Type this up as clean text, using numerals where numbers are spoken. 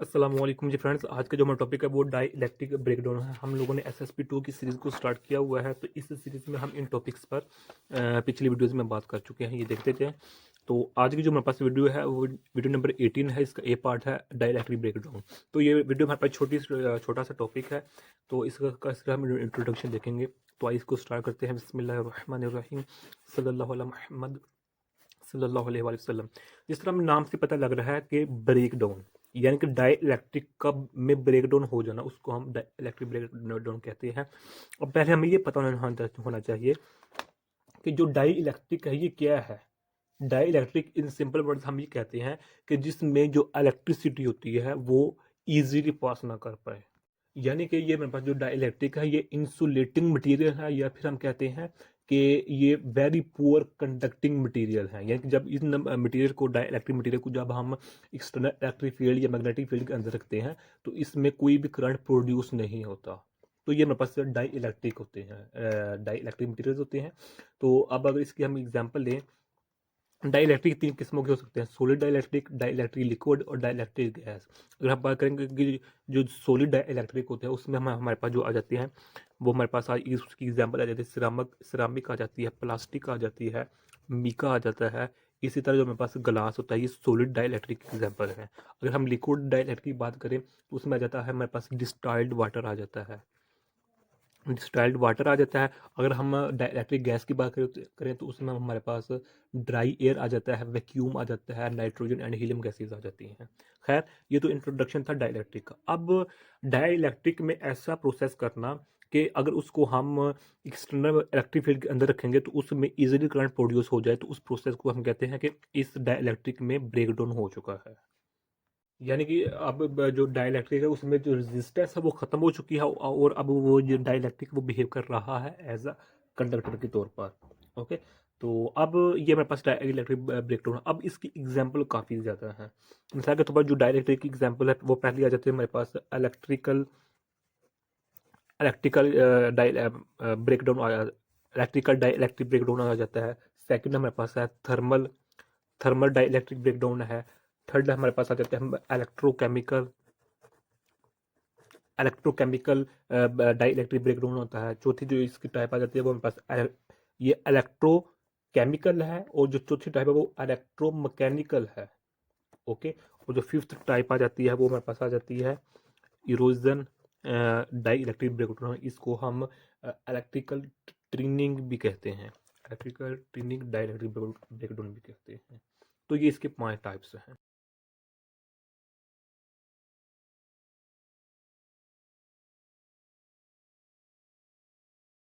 अस्सलाम वालेकुम जी फ्रेंड्स। आज का जो हमारा टॉपिक है वो डाई इलेक्ट्रिक ब्रेकडाउन है। हम लोगों ने एसएसपी 2 की सीरीज़ को स्टार्ट किया हुआ है, तो इस सीरीज़ में हम इन टॉपिक्स पर पिछली वीडियोज़ में बात कर चुके हैं। ये देखते थे। तो आज की जो हमारे पास वीडियो है वो वीडियो नंबर 18 है। इसका ए पार्ट है डाई इलेक्ट्रिक ब्रेकडाउन। तो ये वीडियो हमारे पास छोटा सा टॉपिक है, तो इसका हम इंट्रोडक्शन देखेंगे। तो आइए इसको स्टार्ट करते हैं। बिस्मिल्लाहिर्रहमानिर्रहीम सल्लल्लाहु अला मुहम्मद सल्लल्लाहु अलैहि वसल्लम। जिस तरह हमें नाम से पता लग रहा है कि ब्रेक डाउन यानी कि डाई इलेक्ट्रिक का में ब्रेक डाउन हो जाना, उसको हम डाई इलेक्ट्रिक ब्रेक डाउन कहते हैं। और पहले हमें ये पता होना चाहिए कि जो डाई इलेक्ट्रिक है ये क्या है। Dielectric in simple words हम ये कहते हैं कि जिसमें जो इलेक्ट्रिसिटी होती है वो इजीली पास ना कर पाए। यानी कि ये मेरे पास जो डाई इलेक्ट्रिक है ये इंसुलेटिंग मटेरियल है, या फिर हम कहते हैं कि ये वेरी पुअर कंडक्टिंग मटेरियल है। यानी कि जब इस मटेरियल को डाई इलेक्ट्रिक मटेरियल को जब हम एक्सटर्नल इलेक्ट्रिक फील्ड या मैग्नेटिक फील्ड के अंदर रखते हैं तो इसमें कोई भी करंट प्रोड्यूस नहीं होता। तो ये मेरे पास डाई इलेक्ट्रिक होते हैं, डाई इलेक्ट्रिक मटेरियल होते हैं। तो अब अगर इसकी हम एग्जांपल लें, डाई इलेक्ट्रिक 3 किस्मों के हो सकते हैं: solid dielectric, dielectric liquid और डाई इलेक्ट्रिक गैस। अगर हम बात करेंगे कि जो सॉलिड डाई इलेक्ट्रिक होते हैं उसमें हमारे पास जो आ जाती हैं वो हमारे पास उसकी एग्जांपल आ जाती है सिरामिक आ जाती है, प्लास्टिक आ जाती है, मिका आ जाता है। इसी तरह जो हमारे पास ग्लास होता है ये सॉलिड डाई इलेक्ट्रिक एग्जाम्पल है। अगर हम लिक्विड डाई इलेक्ट्रिक की बात करें तो उसमें आ जाता है हमारे पास डिस्टाइल्ड वाटर आ जाता है, डिस्टाइल्ड वाटर आ जाता है। अगर हम इलेक्ट्रिक गैस की बात करें तो उसमें हमारे पास ड्राई एयर आ जाता है, वैक्यूम आ जाता है, नाइट्रोजन एंड हीलियम गैसेज आ जाती हैं। खैर, ये तो इंट्रोडक्शन था डाई इलेक्ट्रिक का। अब डाई इलेक्ट्रिक में ऐसा प्रोसेस करना कि अगर उसको हम एक्सटर्नल इलेक्ट्रिक फील्ड के अंदर रखेंगे तो उसमें इजीली करंट प्रोड्यूस हो जाए, तो उस प्रोसेस को हम कहते हैं कि इस डाई इलेक्ट्रिक में ब्रेकडाउन हो चुका है। यानी कि अब जो डाइलेक्ट्रिक है उसमें जो रेजिस्टेंस है वो खत्म हो चुकी है, और अब वो जो डाइलेक्ट्रिक वो बिहेव कर रहा है एज अ कंडक्टर के तौर पर। ओके। तो अब ये मेरे पास डाइलेक्ट्रिक ब्रेकडाउन है। अब इसकी एग्जांपल काफ़ी ज़्यादा है। मिसाल के तौर पर जो डाइलेक्ट्रिक की एग्जांपल है वो पहली आ जाती है मेरे पास electrical electrical breakdown electrical dielectric breakdown आ जाता है। सेकंड हमारे पास है थर्मल थर्मल डाइलेक्ट्रिक ब्रेकडाउन है। थर्ड हमारे पास आ जाते हैं electrochemical electrochemical dielectric breakdown होता है। चौथी जो इसकी टाइप आ जाती है वो हमारे पास ये इलेक्ट्रोकेमिकल है, और जो चौथी टाइप है वो इलेक्ट्रोमैकेनिकल है। ओके। और जो फिफ्थ टाइप आ जाती है वो हमारे पास आ जाती है इरोजन डाई इलेक्ट्रिक ब्रेकडाउन। इसको हम इलेक्ट्रिकल ट्रिनिंग भी कहते हैं, इलेक्ट्रिकल ट्रिनिंग डाई इलेक्ट्रिक ब्रेकडाउन भी कहते हैं। तो ये इसके 5 टाइप्स हैं।